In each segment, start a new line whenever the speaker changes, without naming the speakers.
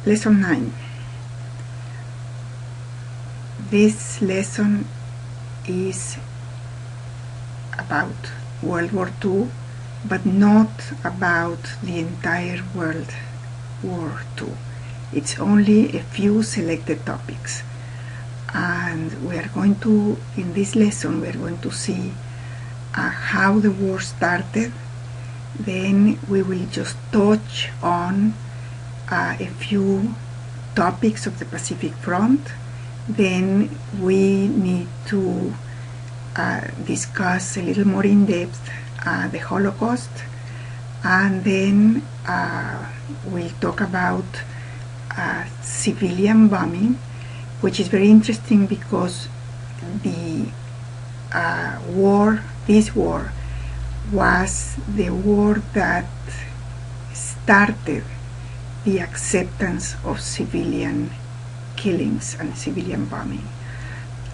Lesson 9. This lesson is about World War II, but not about the entire World War II. It's only a few selected topics. And we are going to, in this lesson, we are going to see how the war started. Then we will just touch on a few topics of the Pacific Front. Then we need to discuss a little more in depth the Holocaust, and then we'll talk about civilian bombing, which is very interesting because the this war was the war that started the acceptance of civilian killings and civilian bombing.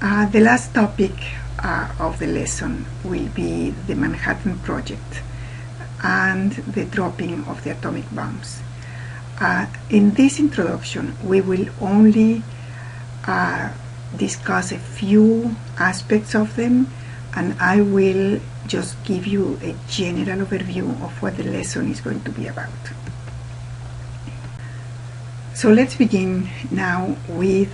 The last topic of the lesson will be the Manhattan Project and the dropping of the atomic bombs. In this introduction, we will only discuss a few aspects of them, and I will just give you a general overview of what the lesson is going to be about. So let's begin now with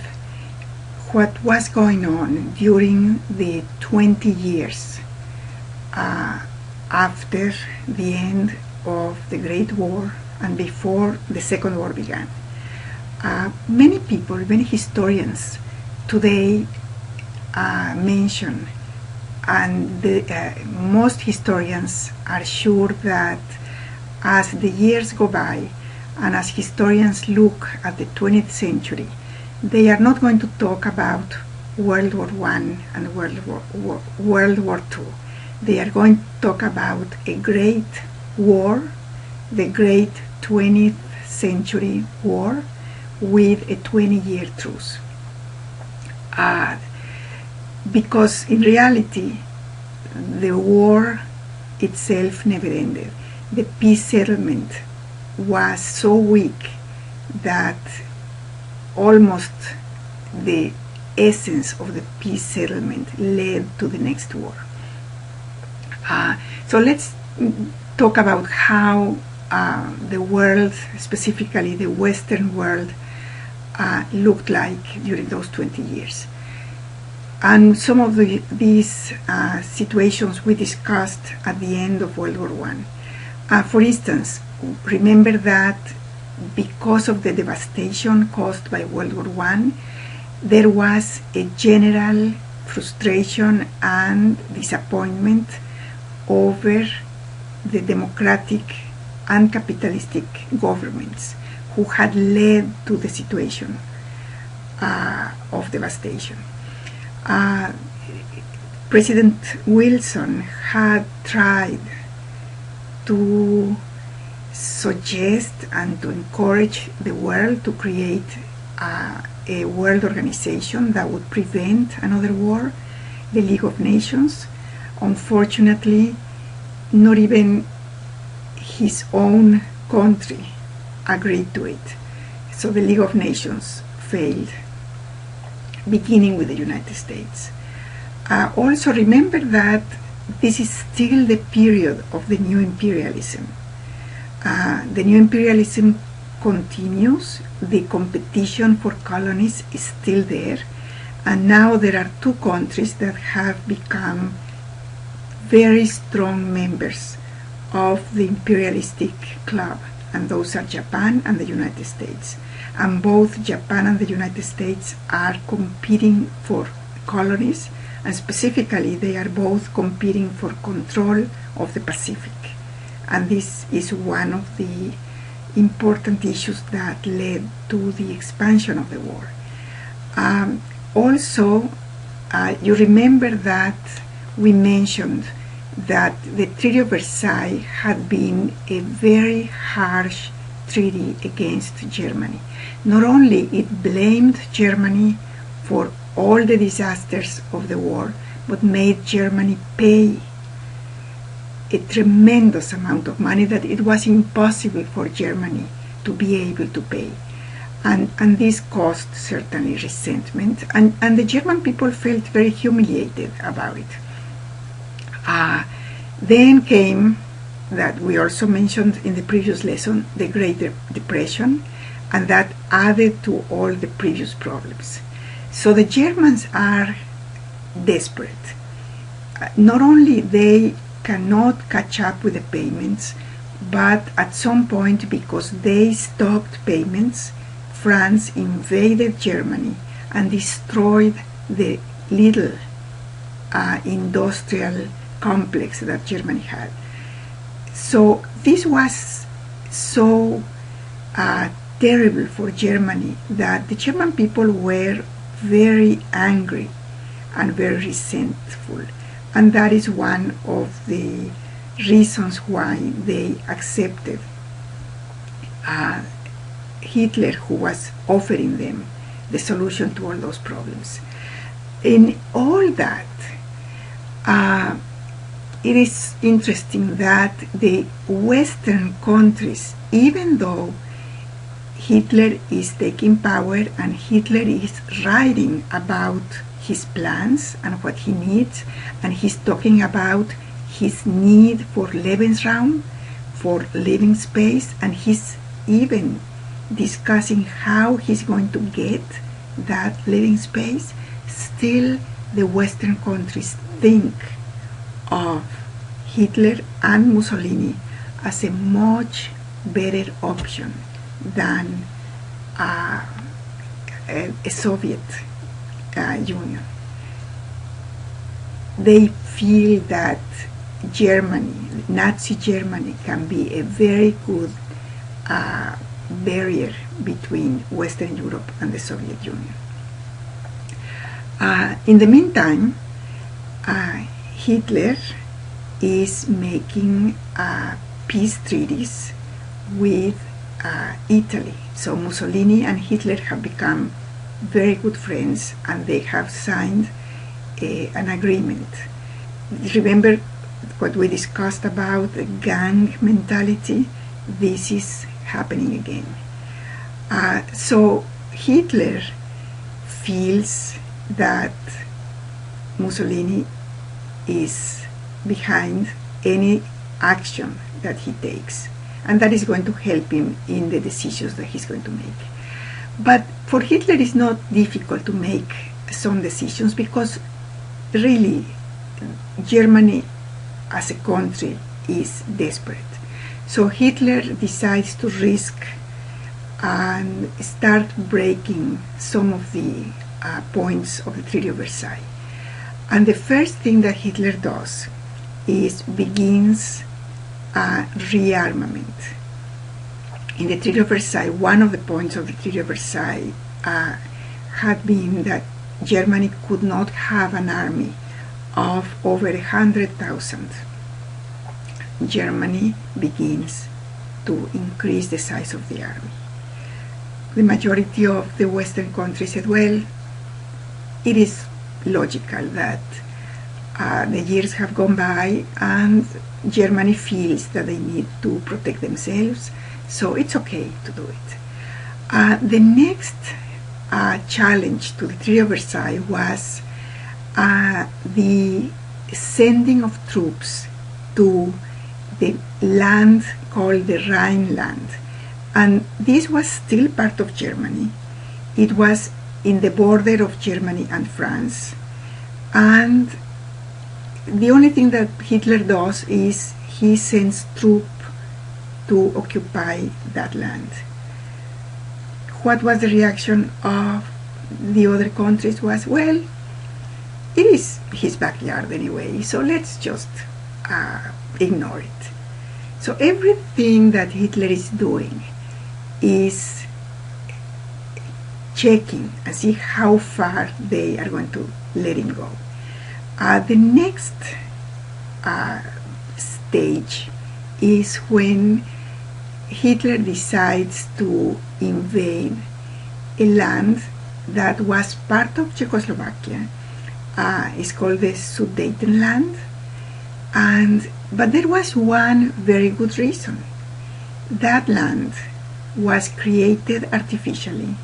what was going on during the 20 years after the end of the Great War and before the Second War began. Many people, many historians today mention, and most historians are sure that as the years go by and as historians look at the 20th century, they are not going to talk about World War I and World War II. They are going to talk about a great war, the great 20th century war, with a 20-year truce. Because in reality, the war itself never ended. The peace settlement was so weak that almost the essence of the peace settlement led to the next war. So let's talk about how the world, specifically the Western world, looked like during those 20 years. And some of these situations we discussed at the end of World War I. For instance, remember that because of the devastation caused by World War I, there was a general frustration and disappointment over the democratic and capitalistic governments who had led to the situation of devastation. President Wilson had tried to suggest and to encourage the world to create a world organization that would prevent another war, the League of Nations. Unfortunately, not even his own country agreed to it. So the League of Nations failed, beginning with the United States. Also remember that this is still the period of the new imperialism. The new imperialism continues, the competition for colonies is still there, and now there are two countries that have become very strong members of the imperialistic club, and those are Japan and the United States. And both Japan and the United States are competing for colonies, and specifically they are both competing for control of the Pacific. And this is one of the important issues that led to the expansion of the war. Also, you remember that we mentioned that the Treaty of Versailles had been a very harsh treaty against Germany. Not only it blamed Germany for all the disasters of the war, but made Germany pay a tremendous amount of money that it was impossible for Germany to be able to pay. and this caused certainly resentment, and the German people felt very humiliated about it. Then came, that we also mentioned in the previous lesson, the Great Depression, and that added to all the previous problems. So the Germans are desperate. Not only they cannot catch up with the payments, but at some point, because they stopped payments, France invaded Germany and destroyed the little industrial complex that Germany had. So this was so terrible for Germany that the German people were very angry and very resentful, and that is one of the reasons why they accepted Hitler, who was offering them the solution to all those problems. In all that, it is interesting that the Western countries, even though Hitler is taking power and Hitler is writing about his plans and what he needs, and he's talking about his need for Lebensraum, for living space, and he's even discussing how he's going to get that living space, still the Western countries think of Hitler and Mussolini as a much better option than a Soviet Union. They feel that Germany, Nazi Germany, can be a very good barrier between Western Europe and the Soviet Union. In the meantime, Hitler is making peace treaties with Italy. So Mussolini and Hitler have become very good friends, and they have signed an agreement. Remember what we discussed about the gang mentality? This is happening again. So Hitler feels that Mussolini is behind any action that he takes, and that is going to help him in the decisions that he's going to make. But for Hitler, it's not difficult to make some decisions, because really Germany as a country is desperate. So Hitler decides to risk and start breaking some of the points of the Treaty of Versailles. And the first thing that Hitler does is begins rearmament. In the Treaty of Versailles, one of the points of the Treaty of Versailles had been that Germany could not have an army of over 100,000. Germany begins to increase the size of the army. The majority of the Western countries said, well, it is logical that the years have gone by and Germany feels that they need to protect themselves, so it's okay to do it. The next challenge to the Treaty of Versailles was the sending of troops to the land called the Rhineland. And this was still part of Germany. It was in the border of Germany and France. And the only thing that Hitler does is he sends troops to occupy that land. What was the reaction of the other countries was, well, it is his backyard anyway, so let's just ignore it. So everything that Hitler is doing is checking and see how far they are going to let him go. The next stage is when Hitler decides to invade a land that was part of Czechoslovakia. It's called the Sudetenland, but there was one very good reason. That land was created artificially,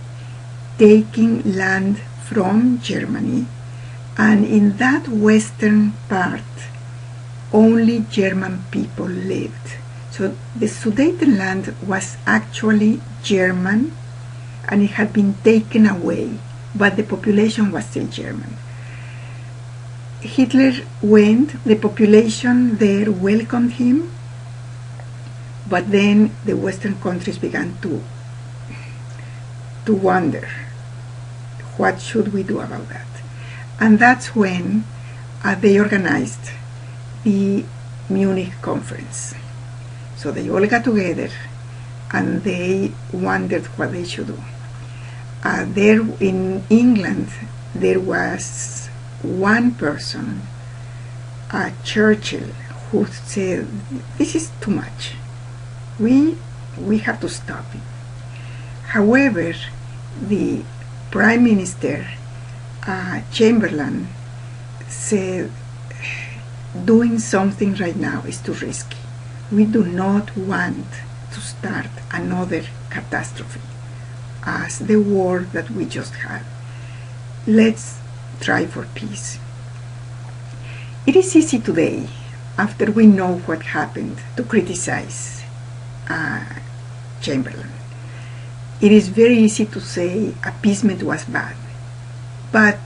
taking land from Germany, and in that western part only German people lived. So the Sudetenland was actually German, and it had been taken away, but the population was still German. Hitler went, the population there welcomed him, but then the Western countries began to wonder, what should we do about that? And that's when they organized the Munich conference. So they all got together and they wondered what they should do. There in England, there was one person, Churchill, who said, this is too much. We have to stop it. However, the Prime Minister, Chamberlain, said, doing something right now is too risky. We do not want to start another catastrophe as the war that we just had. Let's try for peace. It is easy today, after we know what happened, to criticize Chamberlain. It is very easy to say appeasement was bad. But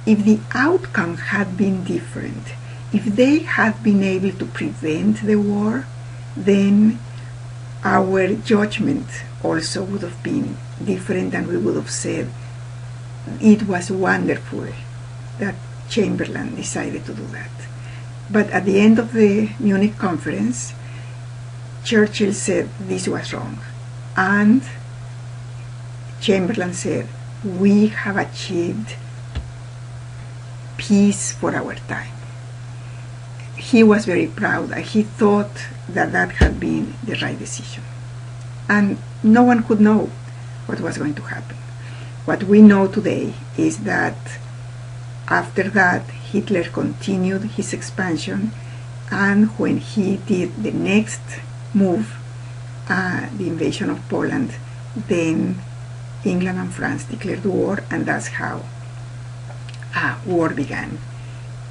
if the outcome had been different, if they had been able to prevent the war, then our judgment also would have been different, and we would have said it was wonderful that Chamberlain decided to do that. But at the end of the Munich conference, Churchill said this was wrong, and Chamberlain said, we have achieved peace for our time. He was very proud, and he thought that that had been the right decision. And no one could know what was going to happen. What we know today is that after that, Hitler continued his expansion, and when he did the next move, the invasion of Poland, then England and France declared war, and that's how war began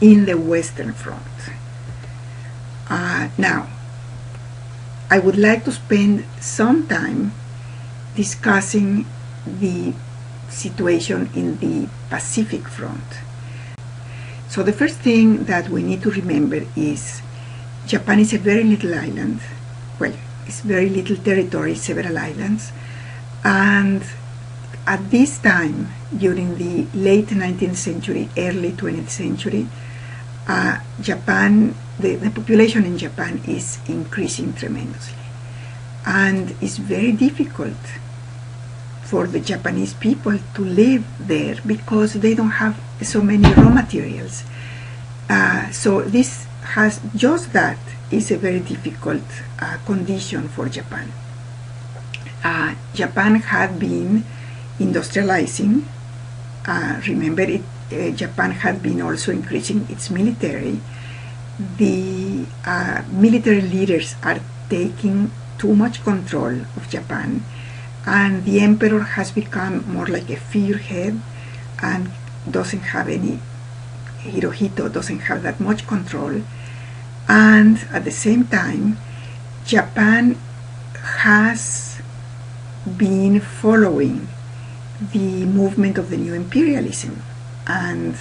in the Western Front. Now, I would like to spend some time discussing the situation in the Pacific Front. So the first thing that we need to remember is Japan is a very little island. Well, it's very little territory, several islands, and at this time, during the late 19th century, early 20th century, Japan, the population in Japan is increasing tremendously. And it's very difficult for the Japanese people to live there because they don't have so many raw materials. So this has, just that is a very difficult condition for Japan. Japan had been industrializing. Remember, Japan had been also increasing its military. The military leaders are taking too much control of Japan, and the emperor has become more like a figurehead and doesn't have any, Hirohito doesn't have that much control. And at the same time, Japan has been following the movement of the new imperialism, and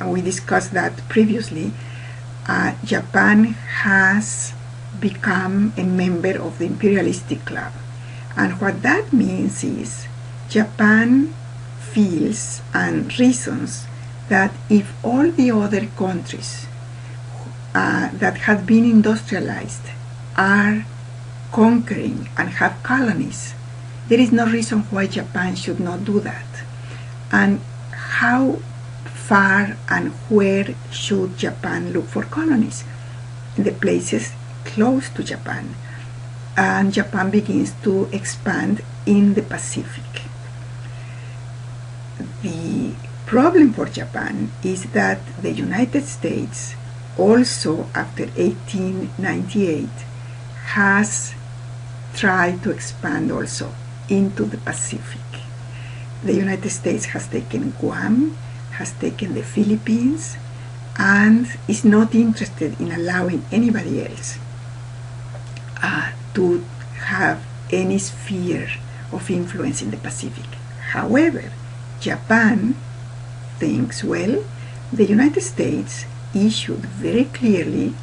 we discussed that previously. Japan has become a member of the imperialistic club, and what that means is Japan feels and reasons that if all the other countries that have been industrialized are conquering and have colonies, there is no reason why Japan should not do that. And how far and where should Japan look for colonies? In the places close to Japan. And Japan begins to expand in the Pacific. The problem for Japan is that the United States, also after 1898, has try to expand also into the Pacific. The United States has taken Guam, has taken the Philippines, and is not interested in allowing anybody else to have any sphere of influence in the Pacific. However, Japan thinks, well, the United States issued very clearly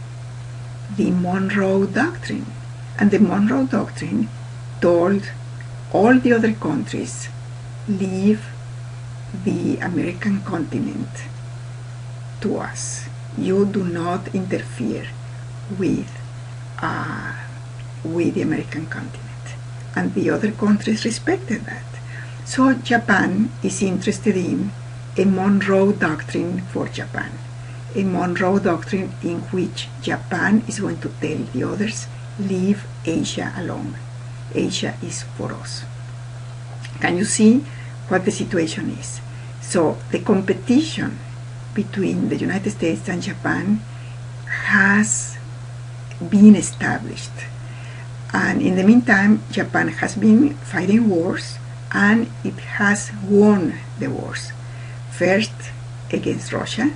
the Monroe Doctrine, and the Monroe Doctrine told all the other countries, leave the American continent to us. You do not interfere with the American continent. And the other countries respected that. So Japan is interested in a Monroe Doctrine for Japan. A Monroe Doctrine in which Japan is going to tell the others, leave Asia alone. Asia is for us. Can you see what the situation is? So the competition between the United States and Japan has been established. And in the meantime, Japan has been fighting wars, and it has won the wars. First against Russia.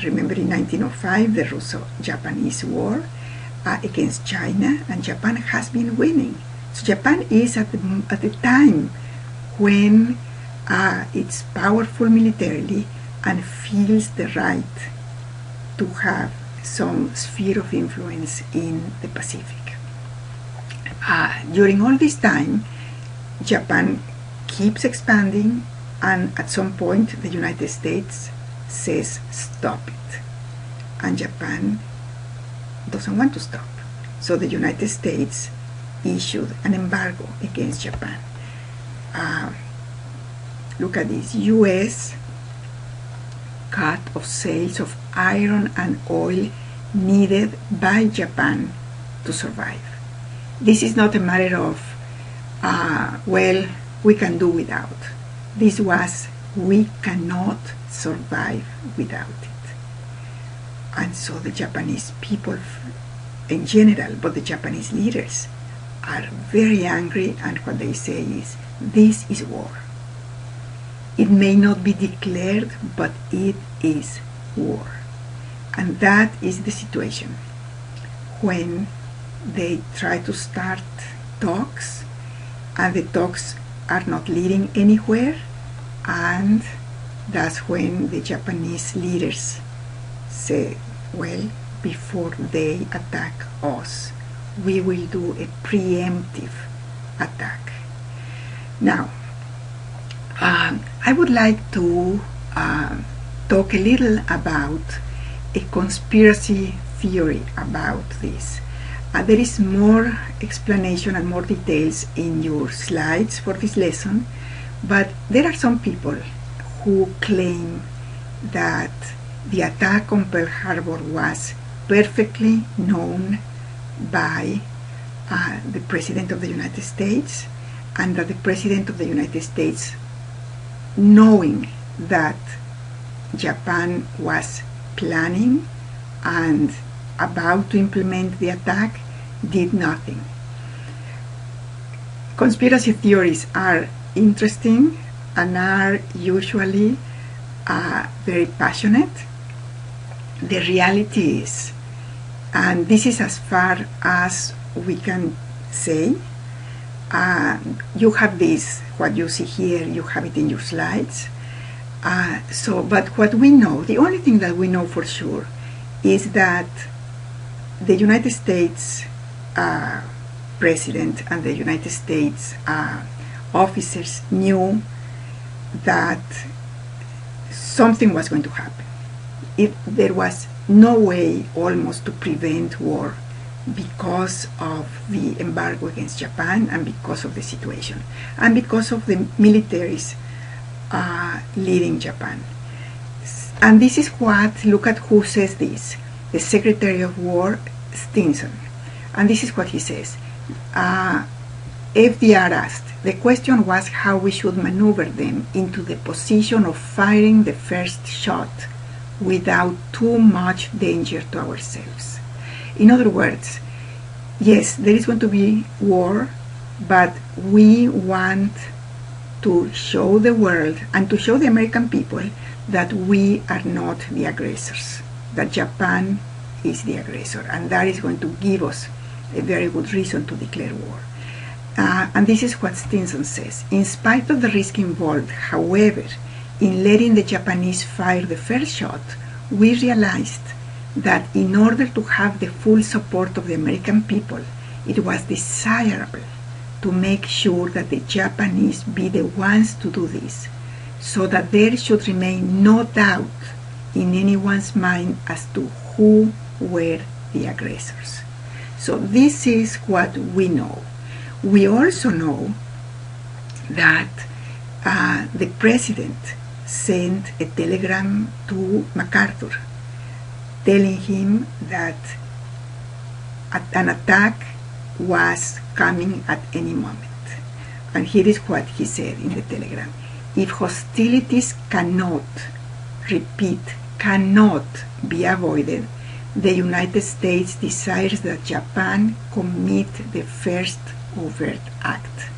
Remember in 1905, the Russo-Japanese War, against China, and Japan has been winning. So Japan is at the time when it's powerful militarily and feels the right to have some sphere of influence in the Pacific. During all this time, Japan keeps expanding, and at some point the United States says stop it, and Japan doesn't want to stop. So the United States issued an embargo against Japan. Look at this. U.S. cut of sales of iron and oil needed by Japan to survive. This is not a matter of, well, we can do without. This was, we cannot survive without it. And so the Japanese people in general, but the Japanese leaders are very angry, and what they say is, this is war. It may not be declared, but it is war. And that is the situation when they try to start talks, and the talks are not leading anywhere, and that's when the Japanese leaders say, well, before they attack us, we will do a preemptive attack. Now, I would like to talk a little about a conspiracy theory about this. There is more explanation and more details in your slides for this lesson, but there are some people who claim that the attack on Pearl Harbor was perfectly known by the President of the United States, and that the President of the United States, knowing that Japan was planning and about to implement the attack, did nothing. Conspiracy theories are interesting and are usually very passionate. The reality is, and this is as far as we can say, you have this, what you see here, you have it in your slides. But what we know, the only thing that we know for sure is that the United States President and the United States officers knew that something was going to happen. There was no way almost to prevent war because of the embargo against Japan, and because of the situation, and because of the militaries leading Japan. And this is what, look at who says this, the Secretary of War, Stinson. And this is what he says. FDR asked, the question was how we should maneuver them into the position of firing the first shot without too much danger to ourselves. In other words, yes, there is going to be war, but we want to show the world and to show the American people that we are not the aggressors, that Japan is the aggressor, and that is going to give us a very good reason to declare war. And this is what Stinson says. In spite of the risk involved, however, in letting the Japanese fire the first shot, we realized that in order to have the full support of the American people, it was desirable to make sure that the Japanese be the ones to do this, so that there should remain no doubt in anyone's mind as to who were the aggressors. So this is what we know. We also know that the president sent a telegram to MacArthur telling him that an attack was coming at any moment. And here is what he said in the telegram. If hostilities cannot be avoided, the United States desires that Japan commit the first overt act.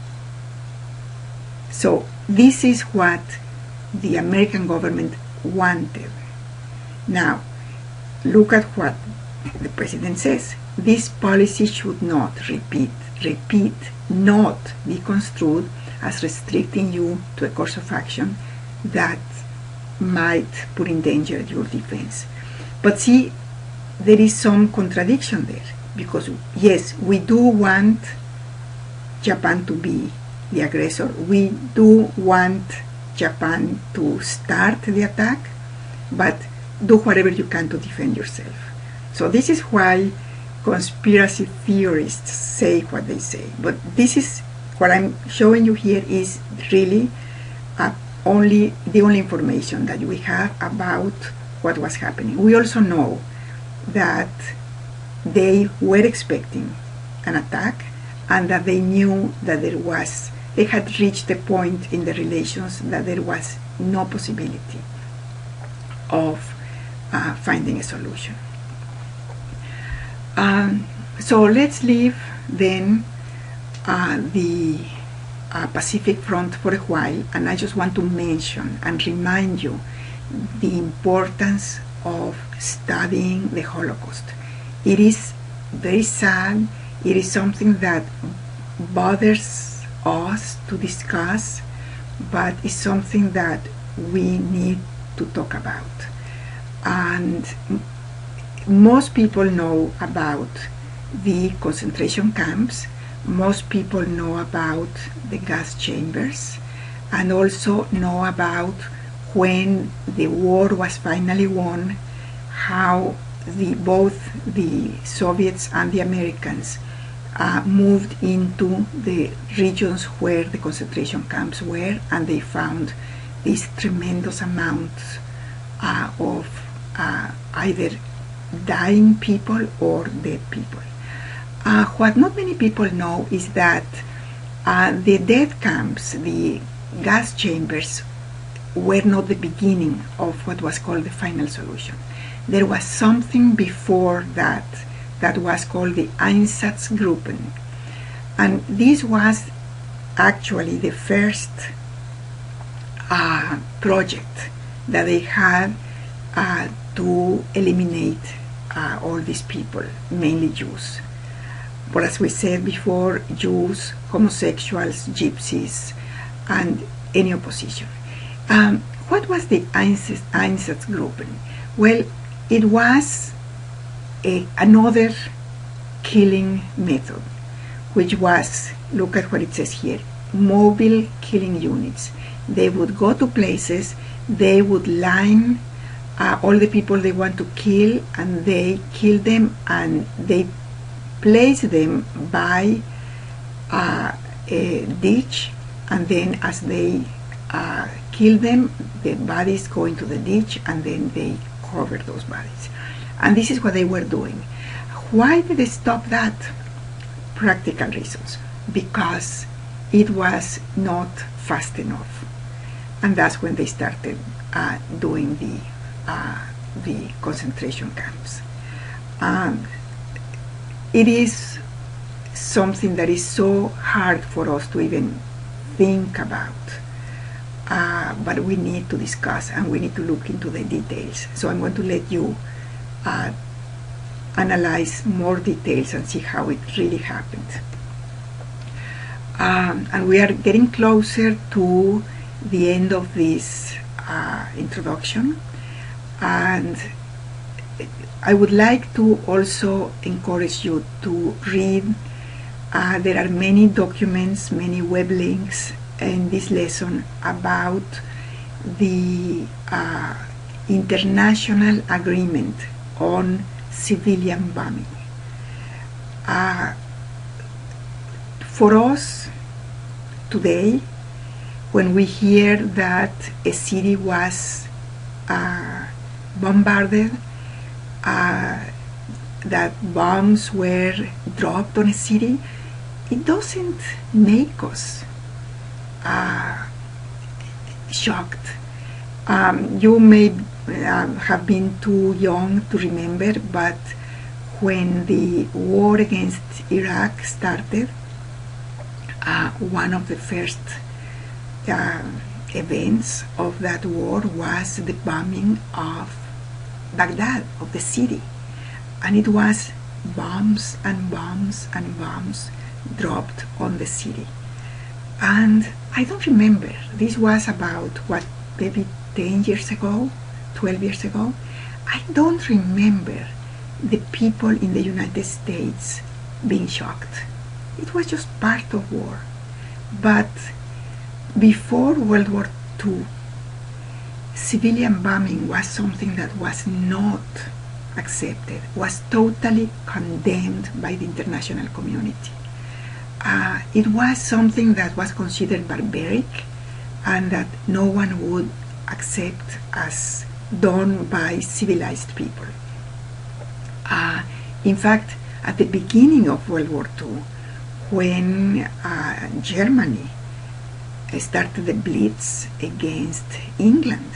So this is what the American government wanted. Now, look at what the president says. This policy should not, repeat, not be construed as restricting you to a course of action that might put in danger your defense. But see, there is some contradiction there, because yes, we do want Japan to be the aggressor. We do want Japan to start the attack, but do whatever you can to defend yourself. So this is why conspiracy theorists say what they say. But this is what I'm showing you here is really the only information that we have about what was happening. We also know that they were expecting an attack, and that they knew that they had reached a point in the relations that there was no possibility of finding a solution. So let's leave then the Pacific Front for a while, and I just want to mention and remind you the importance of studying the Holocaust. It is very sad. It is something that bothers us to discuss, but it's something that we need to talk about. And most people know about the concentration camps. Most people know about the gas chambers, and also know about when the war was finally won, how both the Soviets and the Americans moved into the regions where the concentration camps were, and they found these tremendous amounts of either dying people or dead people. What not many people know is that the death camps, the gas chambers, were not the beginning of what was called the final solution. There was something before that was called the Einsatzgruppen. And this was actually the first project that they had to eliminate all these people, mainly Jews. But as we said before, Jews, homosexuals, gypsies, and any opposition. What was the Einsatzgruppen? Well, it was another killing method, which was, look at what it says here, mobile killing units. They would go to places, they would line all the people they want to kill, and they kill them, and they place them by a ditch, and then as they kill them, the bodies go into the ditch, and then they cover those bodies. And this is what they were doing. Why did they stop that? Practical reasons. Because it was not fast enough. And that's when they started doing the concentration camps. It is something that is so hard for us to even think about. But we need to discuss and we need to look into the details. So I'm going to let you analyze more details and see how it really happened. And we are getting closer to the end of this introduction, and I would like to also encourage you to read. There are many documents, many web links in this lesson about the international agreement on civilian bombing. For us today, when we hear that a city was bombarded, that bombs were dropped on a city, it doesn't make us shocked. You may have been too young to remember, but when the war against Iraq started, one of the first events of that war was the bombing of Baghdad, of the city. And it was bombs and bombs and bombs dropped on the city. And I don't remember, this was about, maybe 10 years ago, 12 years ago. I don't remember the people in the United States being shocked. It was just part of war. But before World War II, civilian bombing was something that was not accepted, was totally condemned by the international community. It was something that was considered barbaric and that no one would accept as done by civilized people. In fact, at the beginning of World War II, when Germany started the Blitz against England,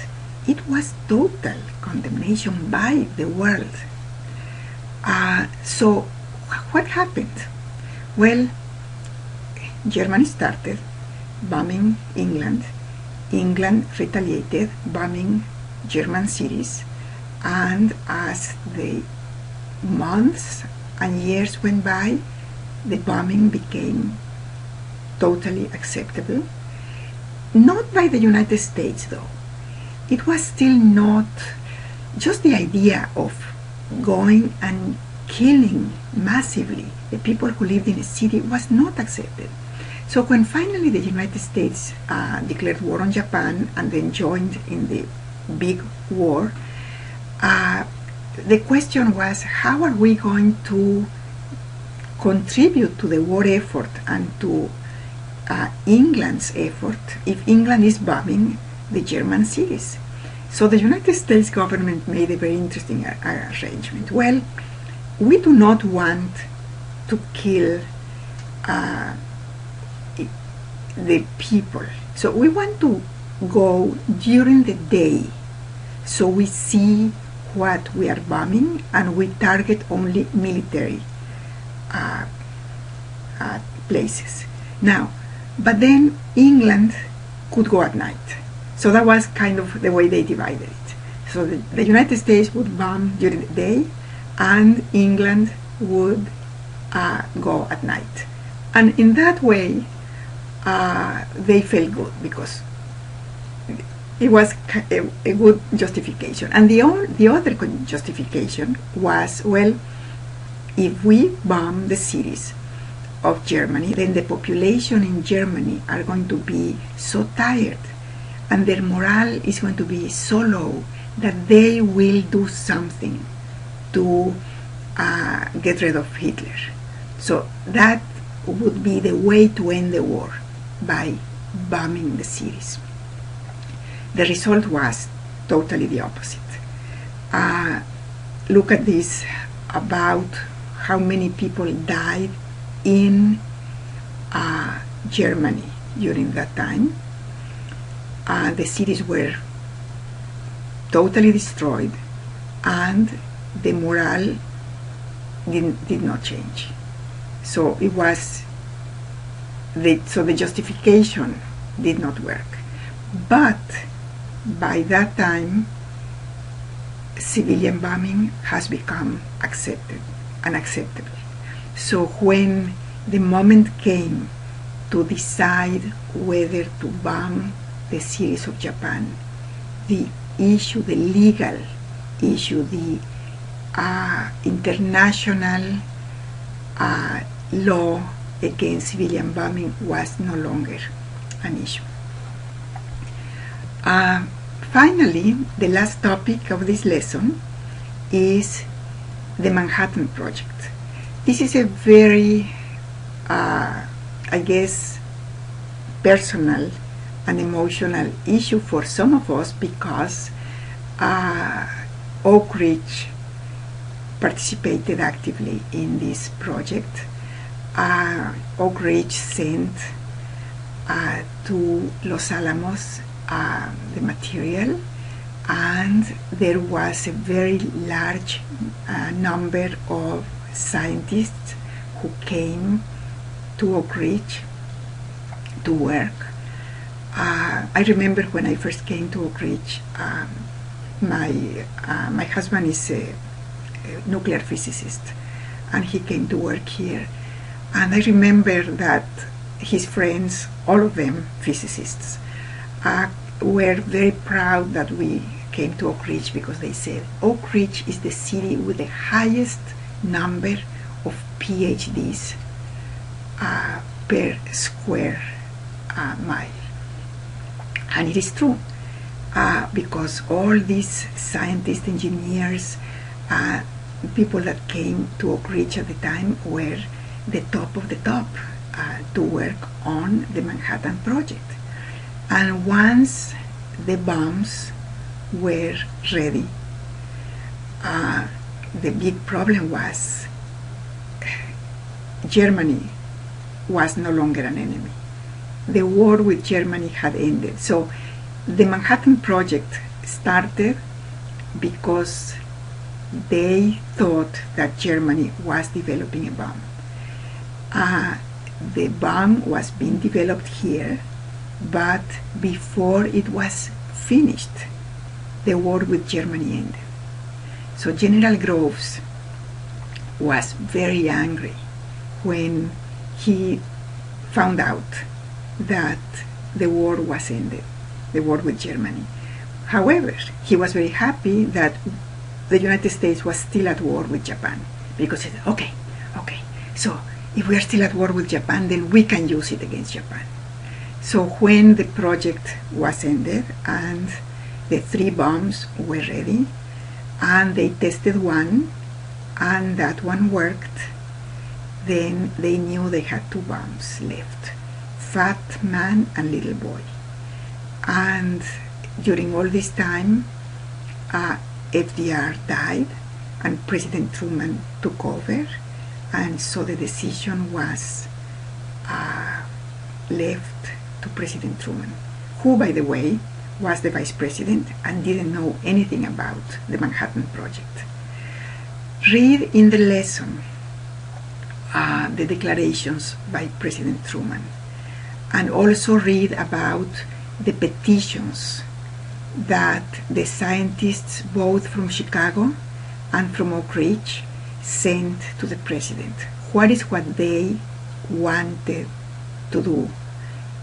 it was total condemnation by the world. So what happened? Well, Germany started bombing England. England retaliated, bombing German cities, and as the months and years went by, the bombing became totally acceptable. Not by the United States, though. It was still not just the idea of going and killing massively the people who lived in a city was not accepted. So when finally the United States declared war on Japan and then joined in the big war, the question was, how are we going to contribute to the war effort and to England's effort if England is bombing the German cities? So the United States government made a very interesting arrangement. Well, we do not want to kill the people. So we want to go during the day so we see what we are bombing and we target only military places. Now, but then England could go at night. So that was kind of the way they divided it. So the United States would bomb during the day and England would go at night. And in that way, they felt good because it was a good justification. And the other justification was, well, if we bomb the cities of Germany, then the population in Germany are going to be so tired and their morale is going to be so low that they will do something to get rid of Hitler. So that would be the way to end the war, by bombing the cities. The result was totally the opposite. Look at this, about how many people died in Germany during that time. The cities were totally destroyed and the morale did not change. So it was so the justification did not work. But by that time, civilian bombing has become unacceptable. So when the moment came to decide whether to bomb the cities of Japan, the legal issue, the international law against civilian bombing was no longer an issue. Finally, the last topic of this lesson is the Manhattan Project. This is a very, I guess, personal and emotional issue for some of us, because Oak Ridge participated actively in this project. Oak Ridge sent to Los Alamos the material, and there was a very large number of scientists who came to Oak Ridge to work. I remember when I first came to Oak Ridge, my husband is a nuclear physicist, and he came to work here. And I remember that his friends, all of them physicists, were very proud that we came to Oak Ridge, because they said Oak Ridge is the city with the highest number of PhDs per square mile. And it is true, because all these scientists, engineers, people that came to Oak Ridge at the time were the top of the top to work on the Manhattan Project. And once the bombs were ready, the big problem was Germany was no longer an enemy. The war with Germany had ended. So the Manhattan Project started because they thought that Germany was developing a bomb. The bomb was being developed here, but before it was finished, the war with Germany ended. So General Groves was very angry when he found out that the war was ended, the war with Germany. However, he was very happy that the United States was still at war with Japan, because he said, okay, so if we are still at war with Japan, then we can use it against Japan. So when the project was ended and the 3 bombs were ready, and they tested one, and that one worked, then they knew they had 2 bombs left, Fat Man and Little Boy. And during all this time, FDR died and President Truman took over, and so the decision was left to President Truman, who, by the way, was the vice president and didn't know anything about the Manhattan Project. Read in the lesson the declarations by President Truman, and also read about the petitions that the scientists both from Chicago and from Oak Ridge sent to the president. What is what they wanted to do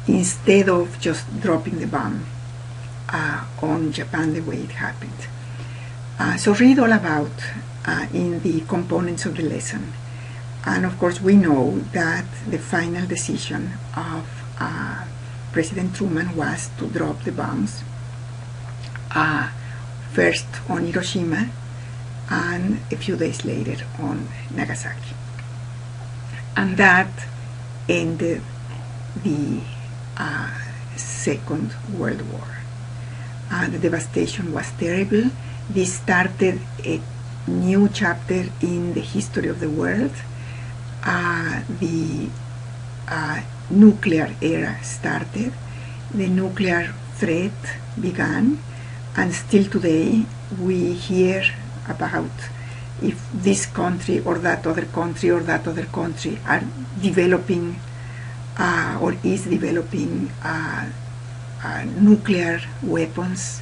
instead of just dropping the bomb on Japan the way it happened. So read all about in the components of the lesson. And of course we know that the final decision of President Truman was to drop the bombs, first on Hiroshima and a few days later on Nagasaki. And that ended the Second World War. The devastation was terrible. This started a new chapter in the history of the world. The nuclear era started. The nuclear threat began, and still today we hear about if this country or that other country or that other country are developing or is developing nuclear weapons,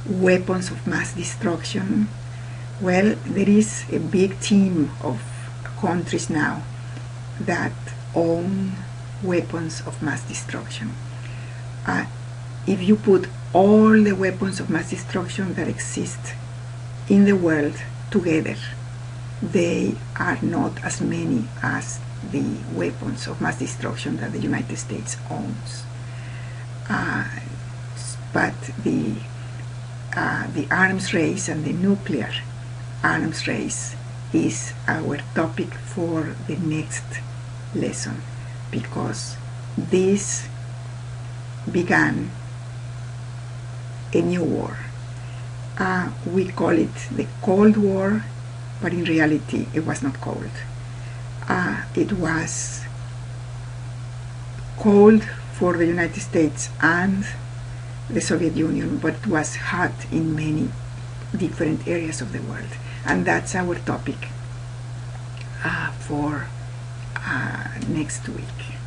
weapons of mass destruction. Well, there is a big team of countries now that own weapons of mass destruction. If you put all the weapons of mass destruction that exist in the world together, they are not as many as the weapons of mass destruction that the United States owns. But the arms race and the nuclear arms race is our topic for the next lesson, because this began a new war. We call it the Cold War, but in reality it was not cold. It was cold for the United States and the Soviet Union, but it was hot in many different areas of the world. And that's our topic for next week.